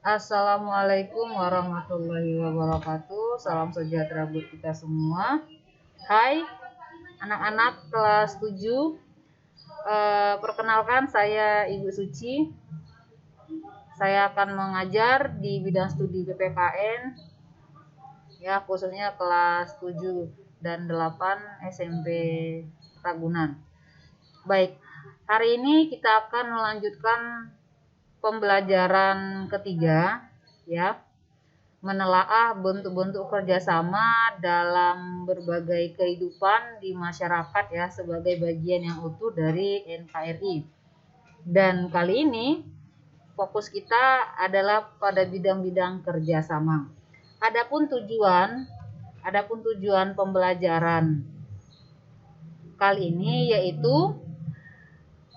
Assalamualaikum warahmatullahi wabarakatuh. Salam sejahtera buat kita semua. Hai anak-anak kelas 7. Perkenalkan, saya Ibu Suci. Saya akan mengajar di bidang studi PPKN, ya, khususnya kelas 7 dan 8 SMP Ragunan. Baik, hari ini kita akan melanjutkan pembelajaran ketiga, ya, menelaah bentuk-bentuk kerjasama dalam berbagai kehidupan di masyarakat, ya, sebagai bagian yang utuh dari NKRI. Dan kali ini fokus kita adalah pada bidang-bidang kerjasama. Adapun tujuan pembelajaran kali ini yaitu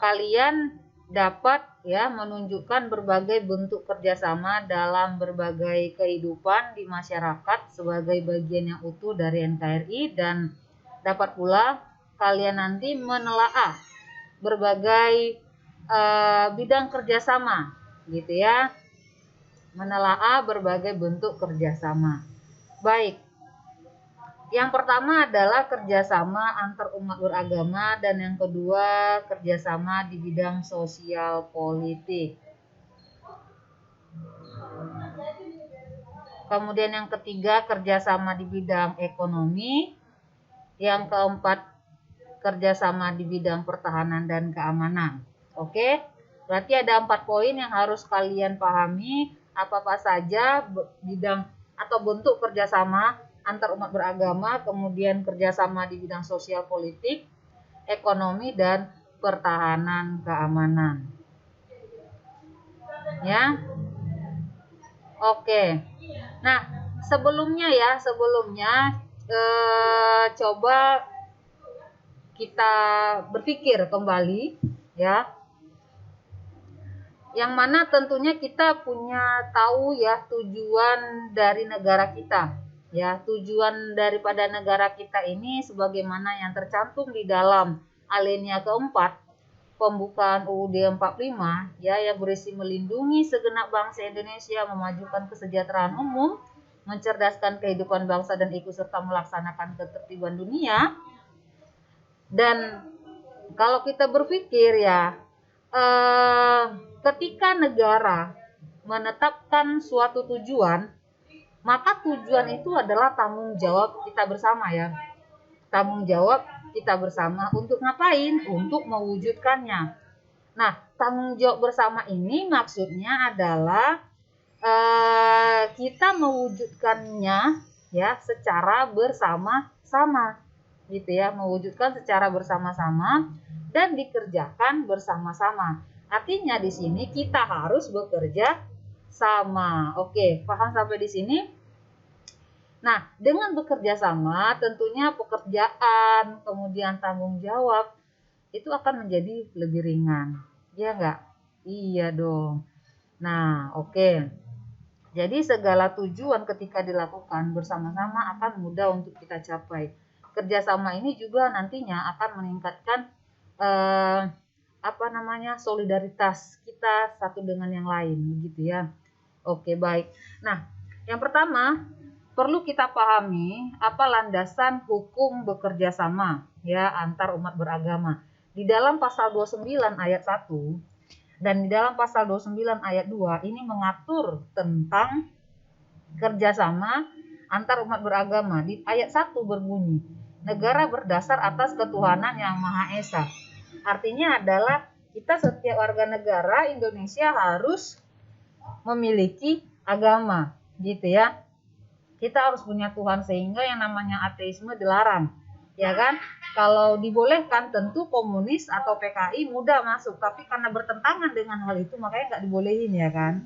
kalian dapat, ya, menunjukkan berbagai bentuk kerjasama dalam berbagai kehidupan di masyarakat sebagai bagian yang utuh dari NKRI, dan dapat pula kalian nanti menelaah berbagai bidang kerjasama, gitu ya, menelaah berbagai bentuk kerjasama. Baik, yang pertama adalah kerjasama antar umat beragama, dan yang kedua kerjasama di bidang sosial politik. Kemudian yang ketiga kerjasama di bidang ekonomi. Yang keempat kerjasama di bidang pertahanan dan keamanan. Oke, berarti ada 4 poin yang harus kalian pahami, apa-apa saja bidang atau bentuk kerjasama antar umat beragama, kemudian kerjasama di bidang sosial politik, ekonomi, dan pertahanan keamanan. Ya, oke. Nah, sebelumnya coba kita berpikir kembali, ya, yang mana tentunya kita punya tahu, ya, tujuan dari negara kita, ya, tujuan daripada negara kita ini sebagaimana yang tercantum di dalam alinea keempat pembukaan UUD 45, ya, yang berisi melindungi segenap bangsa Indonesia, memajukan kesejahteraan umum, mencerdaskan kehidupan bangsa, dan ikut serta melaksanakan ketertiban dunia. Dan kalau kita berpikir, ya, ketika negara menetapkan suatu tujuan, maka tujuan itu adalah tanggung jawab kita bersama, ya. Tanggung jawab kita bersama untuk ngapain? Untuk mewujudkannya. Nah, tanggung jawab bersama ini maksudnya adalah kita mewujudkannya, ya, secara bersama-sama, gitu ya, mewujudkan secara bersama-sama dan dikerjakan bersama-sama. Artinya di sini kita harus bekerja sama. Oke, paham sampai di sini? Nah, dengan bekerja sama tentunya pekerjaan, kemudian tanggung jawab itu akan menjadi lebih ringan. Iya enggak? Iya dong. Nah, oke. Jadi segala tujuan ketika dilakukan bersama-sama akan mudah untuk kita capai. Kerjasama ini juga nantinya akan meningkatkan solidaritas kita satu dengan yang lain, begitu ya. Oke, baik. Nah, yang pertama perlu kita pahami apa landasan hukum bekerja sama, ya, antar umat beragama. Di dalam pasal 29 ayat 1 dan di dalam pasal 29 ayat 2 ini mengatur tentang kerjasama antar umat beragama. Di ayat 1 berbunyi, negara berdasar atas ketuhanan yang Maha Esa. Artinya adalah kita setiap warga negara Indonesia harus memiliki agama, gitu ya. Kita harus punya Tuhan, sehingga yang namanya ateisme dilarang, ya kan? Kalau dibolehkan tentu komunis atau PKI mudah masuk, tapi karena bertentangan dengan hal itu makanya nggak dibolehin, ya kan?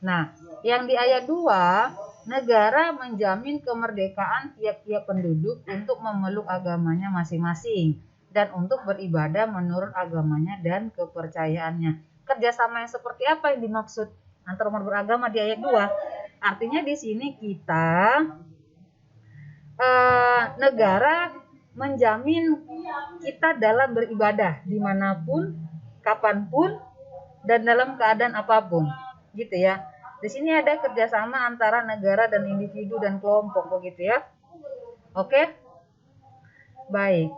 Nah, yang di ayat 2, negara menjamin kemerdekaan tiap-tiap penduduk untuk memeluk agamanya masing-masing dan untuk beribadah menurut agamanya dan kepercayaannya. Kerjasama yang seperti apa yang dimaksud antar umat beragama di ayat 2? Artinya di sini kita negara menjamin kita dalam beribadah dimanapun, kapanpun, dan dalam keadaan apapun, gitu ya. Di sini ada kerjasama antara negara dan individu dan kelompok, begitu ya. Oke, baik.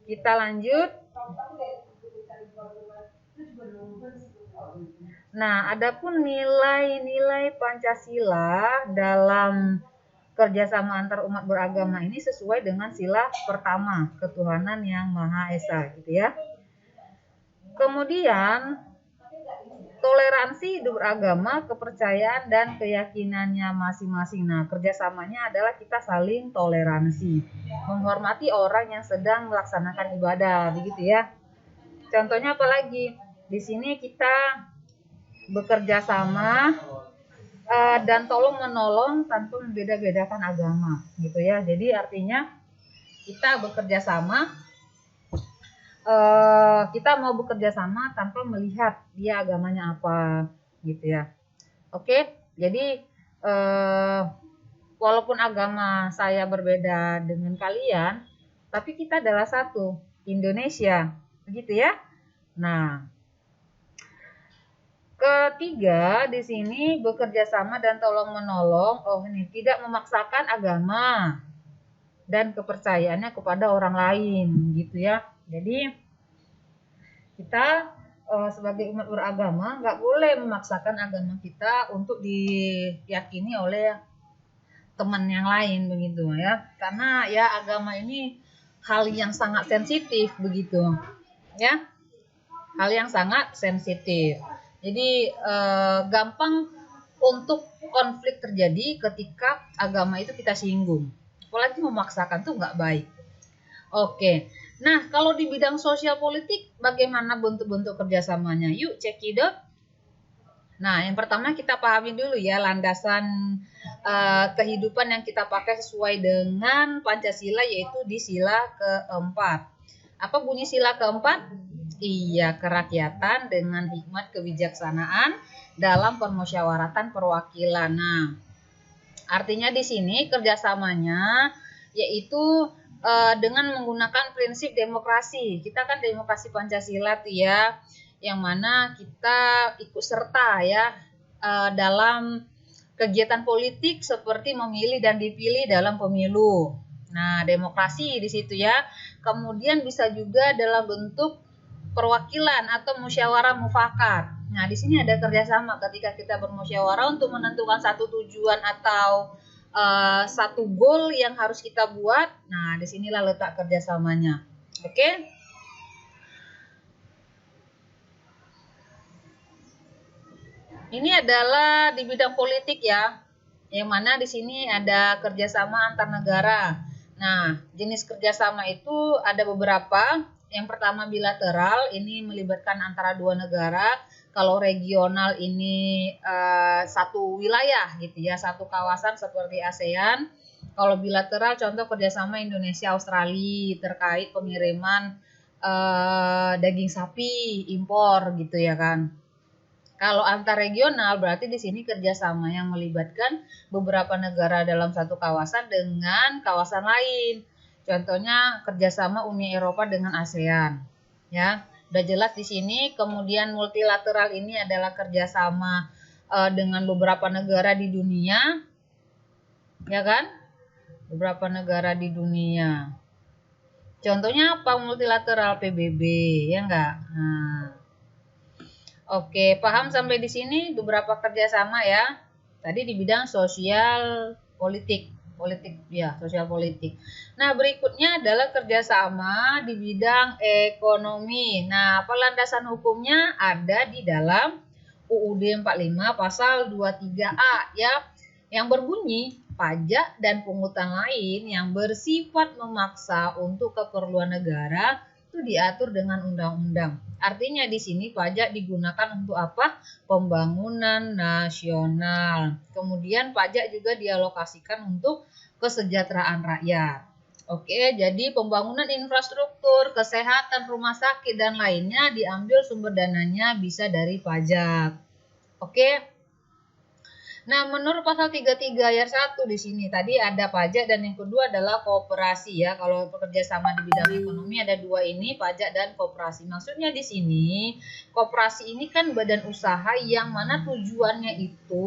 Kita lanjut. Nah, adapun nilai-nilai Pancasila dalam kerjasama antar umat beragama ini sesuai dengan sila pertama, ketuhanan yang Maha Esa, gitu ya. Kemudian toleransi hidup beragama, kepercayaan dan keyakinannya masing-masing. Nah, kerjasamanya adalah kita saling toleransi, menghormati orang yang sedang melaksanakan ibadah, begitu ya. Contohnya apa lagi? Di sini kita bekerja sama dan tolong menolong tanpa membeda-bedakan agama, gitu ya. Jadi artinya kita bekerja sama, kita mau bekerja sama tanpa melihat dia agamanya apa, gitu ya. Oke, jadi walaupun agama saya berbeda dengan kalian, tapi kita adalah satu, Indonesia, begitu ya. Nah, ketiga di sini bekerja sama dan tolong menolong. Oh, ini tidak memaksakan agama dan kepercayaannya kepada orang lain, gitu ya. Jadi kita sebagai umat beragama nggak boleh memaksakan agama kita untuk diyakini oleh teman yang lain, begitu ya. Karena ya agama ini hal yang sangat sensitif, begitu ya. Hal yang sangat sensitif. Jadi gampang untuk konflik terjadi ketika agama itu kita singgung. Apalagi memaksakan tuh nggak baik. Oke, nah kalau di bidang sosial politik bagaimana bentuk-bentuk kerjasamanya? Yuk cekidot. Nah, yang pertama kita pahami dulu ya landasan kehidupan yang kita pakai sesuai dengan Pancasila, yaitu di sila keempat. Apa bunyi sila keempat? Iya, kerakyatan dengan hikmat kebijaksanaan dalam permusyawaratan perwakilan. Nah, artinya di sini kerjasamanya yaitu dengan menggunakan prinsip demokrasi. Kita kan demokrasi Pancasila tuh ya, yang mana kita ikut serta ya dalam kegiatan politik seperti memilih dan dipilih dalam pemilu. Nah, demokrasi di situ ya. Kemudian bisa juga dalam bentuk perwakilan atau musyawarah mufakat. Nah, di sini ada kerjasama ketika kita bermusyawarah untuk menentukan satu tujuan atau satu goal yang harus kita buat. Nah, disinilah letak kerjasamanya. Oke? Ini adalah di bidang politik ya, yang mana di sini ada kerjasama antar negara. Nah, jenis kerjasama itu ada beberapa. Yang pertama bilateral, ini melibatkan antara dua negara. Kalau regional ini satu wilayah gitu ya, satu kawasan seperti ASEAN. Kalau bilateral contoh kerjasama Indonesia Australia terkait pengiriman daging sapi impor gitu ya kan. Kalau antar regional berarti di sini kerjasama yang melibatkan beberapa negara dalam satu kawasan dengan kawasan lain. Contohnya kerjasama Uni Eropa dengan ASEAN, ya. Udah jelas di sini. Kemudian multilateral ini adalah kerjasama dengan beberapa negara di dunia, ya kan? Beberapa negara di dunia. Contohnya apa multilateral? PBB, ya enggak? Nah. Oke, paham sampai di sini beberapa kerjasama ya. Tadi di bidang sosial politik ya, sosial politik. Nah, berikutnya adalah kerjasama di bidang ekonomi. Nah, apa landasan hukumnya ada di dalam UUD 45 pasal 23A ya, yang berbunyi pajak dan pungutan lain yang bersifat memaksa untuk keperluan negara itu diatur dengan undang-undang. Artinya di sini pajak digunakan untuk apa? Pembangunan nasional. Kemudian pajak juga dialokasikan untuk kesejahteraan rakyat. Oke, jadi pembangunan infrastruktur, kesehatan, rumah sakit dan lainnya diambil sumber dananya bisa dari pajak. Oke. Nah, menurut pasal 33 ayat 1 di sini tadi ada pajak dan yang kedua adalah koperasi ya. Kalau bekerja sama di bidang ekonomi ada dua ini, pajak dan koperasi. Maksudnya di sini, koperasi ini kan badan usaha yang mana tujuannya itu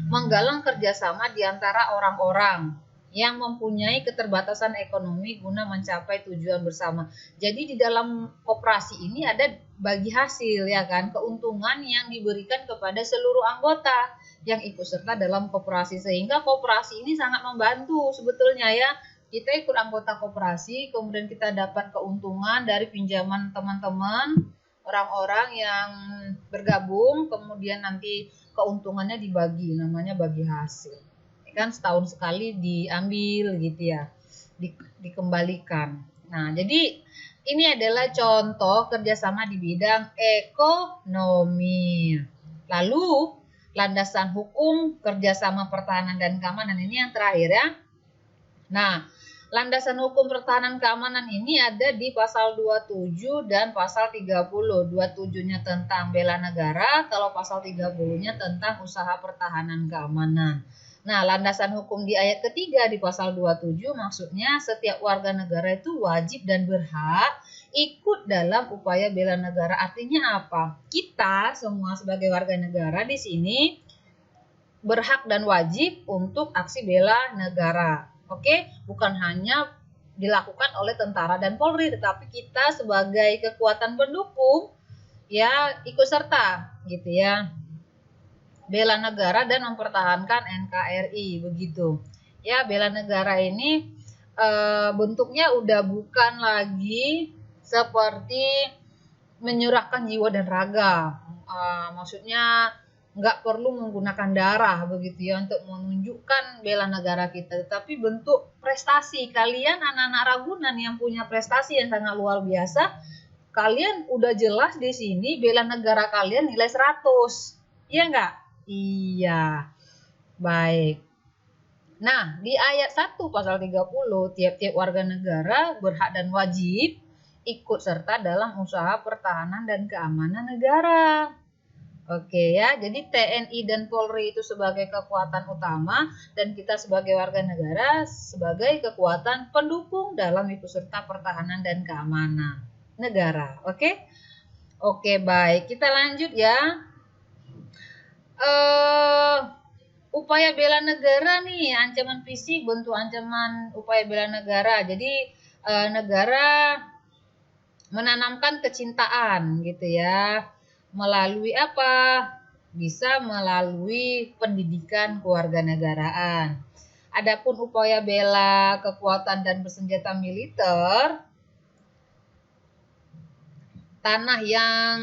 menggalang kerjasama di antara orang-orang yang mempunyai keterbatasan ekonomi guna mencapai tujuan bersama. Jadi di dalam koperasi ini ada bagi hasil ya kan, keuntungan yang diberikan kepada seluruh anggota yang ikut serta dalam koperasi, sehingga koperasi ini sangat membantu sebetulnya ya. Kita ikut anggota koperasi, kemudian kita dapat keuntungan dari pinjaman teman-teman, orang-orang yang bergabung, kemudian nanti keuntungannya dibagi, namanya bagi hasil. Kan setahun sekali diambil gitu ya, dikembalikan. Nah, jadi ini adalah contoh kerjasama di bidang ekonomi. Lalu landasan hukum kerjasama pertahanan dan keamanan ini yang terakhir ya. Nah, landasan hukum pertahanan keamanan ini ada di pasal 27 dan pasal 30. 27-nya tentang bela negara, kalau pasal 30-nya tentang usaha pertahanan keamanan. Nah, landasan hukum di ayat ketiga di pasal 27 maksudnya setiap warga negara itu wajib dan berhak ikut dalam upaya bela negara. Artinya apa? Kita semua sebagai warga negara di sini berhak dan wajib untuk aksi bela negara. Oke, bukan hanya dilakukan oleh tentara dan Polri, tetapi kita sebagai kekuatan pendukung ya ikut serta gitu ya. Bela negara dan mempertahankan NKRI begitu. Ya, bela negara ini bentuknya udah bukan lagi seperti menyerahkan jiwa dan raga. Maksudnya nggak perlu menggunakan darah begitu ya untuk menunjukkan bela negara kita, tapi bentuk prestasi. Kalian anak-anak Ragunan yang punya prestasi yang sangat luar biasa, kalian udah jelas di sini bela negara kalian nilai 100. Iya nggak? Iya. Baik. Nah, di ayat 1 pasal 30, tiap-tiap warga negara berhak dan wajib ikut serta dalam usaha pertahanan dan keamanan negara. Oke ya, jadi TNI dan Polri itu sebagai kekuatan utama dan kita sebagai warga negara sebagai kekuatan pendukung dalam ikut serta pertahanan dan keamanan negara. Oke? Oke, baik. Kita lanjut ya. Upaya bela negara nih, ancaman fisik, bentuk ancaman upaya bela negara. Jadi negara menanamkan kecintaan gitu ya. Melalui apa? Bisa melalui pendidikan kewarganegaraan. Adapun upaya bela kekuatan dan bersenjata militer, tanah yang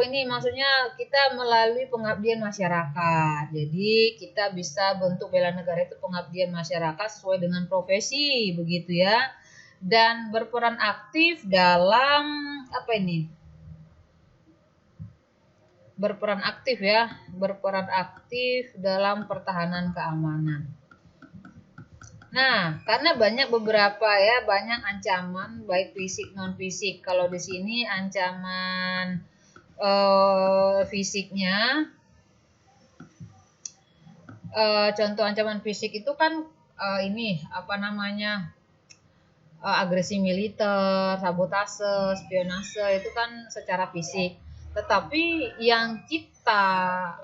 ini maksudnya kita melalui pengabdian masyarakat. Jadi kita bisa bentuk bela negara itu pengabdian masyarakat sesuai dengan profesi begitu ya, dan berperan aktif dalam berperan aktif dalam pertahanan keamanan. Nah, karena banyak ancaman baik fisik non fisik. Kalau di sini ancaman fisiknya, contoh ancaman fisik itu kan agresi militer, sabotase, spionase itu kan secara fisik. Tetapi yang kita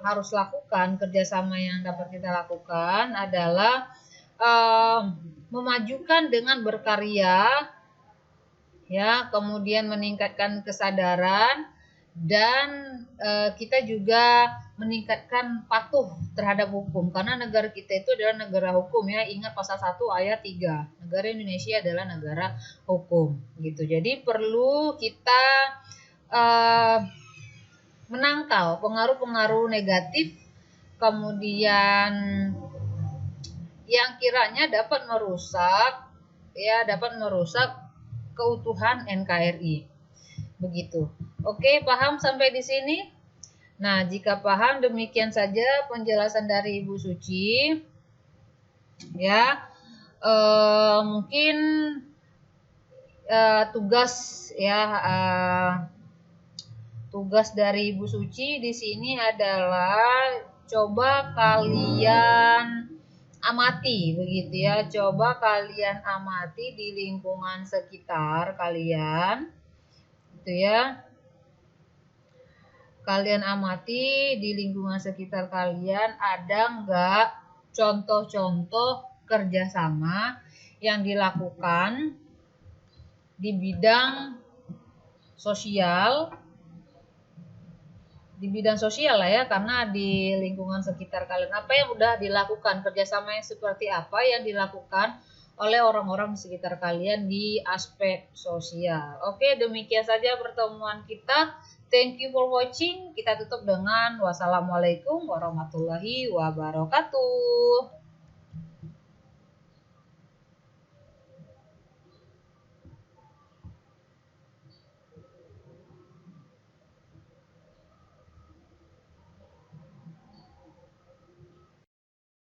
harus lakukan, kerjasama yang dapat kita lakukan adalah memajukan dengan berkarya ya, kemudian meningkatkan kesadaran dan kita juga meningkatkan patuh terhadap hukum, karena negara kita itu adalah negara hukum ya. Ingat pasal 1 ayat 3, negara Indonesia adalah negara hukum gitu. Jadi perlu kita menangkal pengaruh-pengaruh negatif kemudian yang kiranya dapat merusak keutuhan NKRI. Begitu. Oke, paham sampai di sini? Nah, jika paham, demikian saja penjelasan dari Ibu Suci. Ya, mungkin tugas dari Ibu Suci di sini adalah coba kalian amati begitu ya. Coba kalian amati di lingkungan sekitar kalian. Gitu ya. Kalian amati di lingkungan sekitar kalian ada nggak contoh-contoh kerjasama yang dilakukan di bidang sosial, lah ya, karena di lingkungan sekitar kalian apa yang udah dilakukan, kerjasama yang seperti apa yang dilakukan oleh orang-orang di sekitar kalian di aspek sosial. Oke, demikian saja pertemuan kita. Thank you for watching. Kita tutup dengan wassalamualaikum warahmatullahi wabarakatuh.